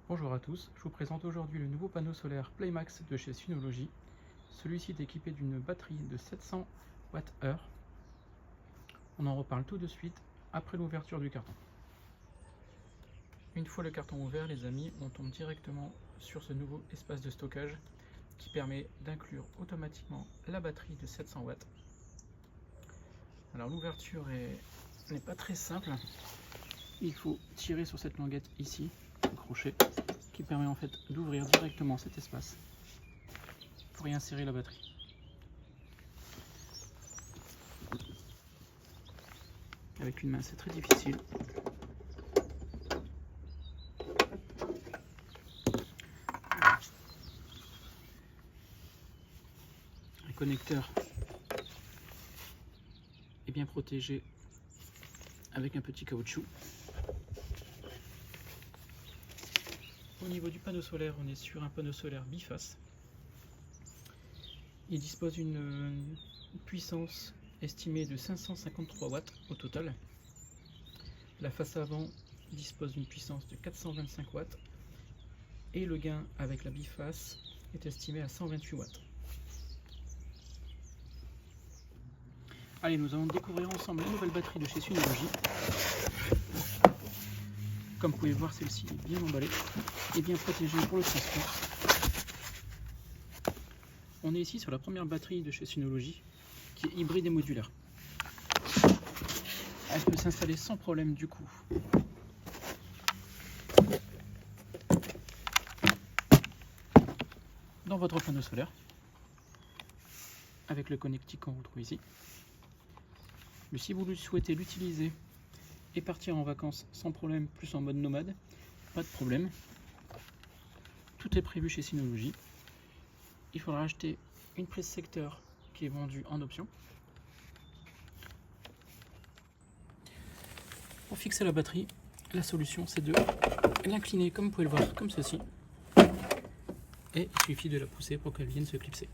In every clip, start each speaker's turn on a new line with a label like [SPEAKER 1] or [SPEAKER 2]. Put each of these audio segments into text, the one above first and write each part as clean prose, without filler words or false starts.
[SPEAKER 1] Bonjour à tous, je vous présente aujourd'hui le nouveau panneau solaire Playmax de chez Synology. Celui-ci est équipé d'une batterie de 700 Wh. On en reparle tout de suite après l'ouverture du carton. Une fois le carton ouvert, les amis, on tombe directement sur ce nouveau espace de stockage qui permet d'inclure automatiquement la batterie de 700 watts. Alors l'ouverture n'est pas très simple. Il faut tirer sur cette languette ici, le crochet, qui permet en fait d'ouvrir directement cet espace pour y insérer la batterie. Avec une main, c'est très difficile. Le connecteur est bien protégé avec un petit caoutchouc. Au niveau du panneau solaire, on est sur un panneau solaire biface. Il dispose d'une puissance estimée de 553 watts au total. La face avant dispose d'une puissance de 425 watts et le gain avec la biface est estimé à 128 watts. Allez, nous allons découvrir ensemble la nouvelle batterie de chez Synology. Comme vous pouvez voir, celle-ci est bien emballée et bien protégée pour le transport. On est ici sur la première batterie de chez Synology qui est hybride et modulaire. Elle peut s'installer sans problème du coup dans votre panneau solaire avec le connectique qu'on retrouve ici. Mais si vous souhaitez l'utiliser et partir en vacances sans problème, plus en mode nomade, pas de problème. Tout est prévu chez Synology. Il faudra acheter une prise secteur qui est vendue en option. Pour fixer la batterie, la solution c'est de l'incliner comme vous pouvez le voir, comme ceci. Et il suffit de la pousser pour qu'elle vienne se clipser.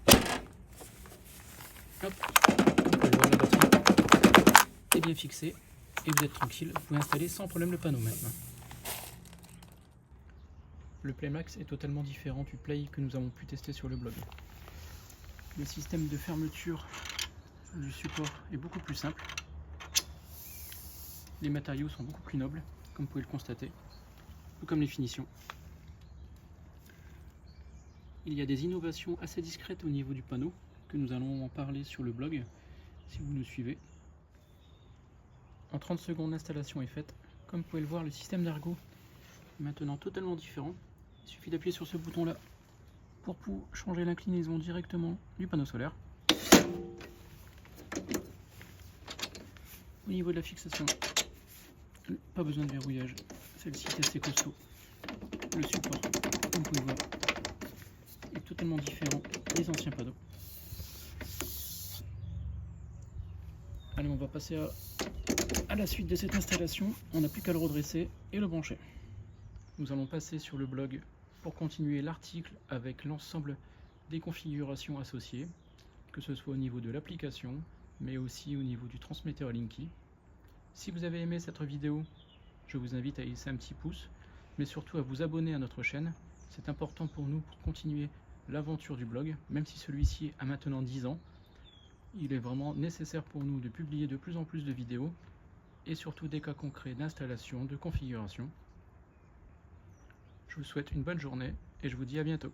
[SPEAKER 1] Hop, vous pouvez voir, la batterie est bien fixée et vous êtes tranquille, vous pouvez installer sans problème le panneau maintenant. Le Playmax est totalement différent du Play que nous avons pu tester sur le blog. Le système de fermeture du support est beaucoup plus simple. Les matériaux sont beaucoup plus nobles, comme vous pouvez le constater, tout comme les finitions. Il y a des innovations assez discrètes au niveau du panneau, que nous allons en parler sur le blog, si vous nous suivez. En 30 secondes, l'installation est faite. Comme vous pouvez le voir, le système d'ergot est maintenant totalement différent. Il suffit d'appuyer sur ce bouton-là pour changer l'inclinaison directement du panneau solaire. Au niveau de la fixation, pas besoin de verrouillage. Celle-ci est assez costaud. Le support, comme vous pouvez le voir, est totalement différent des anciens panneaux. Allez, on va passer à la suite de cette installation. On n'a plus qu'à le redresser et le brancher. Nous allons passer sur le blog pour continuer l'article avec l'ensemble des configurations associées, que ce soit au niveau de l'application, mais aussi au niveau du transmetteur Linky. Si vous avez aimé cette vidéo, je vous invite à laisser un petit pouce, mais surtout à vous abonner à notre chaîne. C'est important pour nous pour continuer l'aventure du blog, même si celui-ci a maintenant 10 ans. Il est vraiment nécessaire pour nous de publier de plus en plus de vidéos, et surtout des cas concrets d'installation, de configuration. Je vous souhaite une bonne journée et je vous dis à bientôt.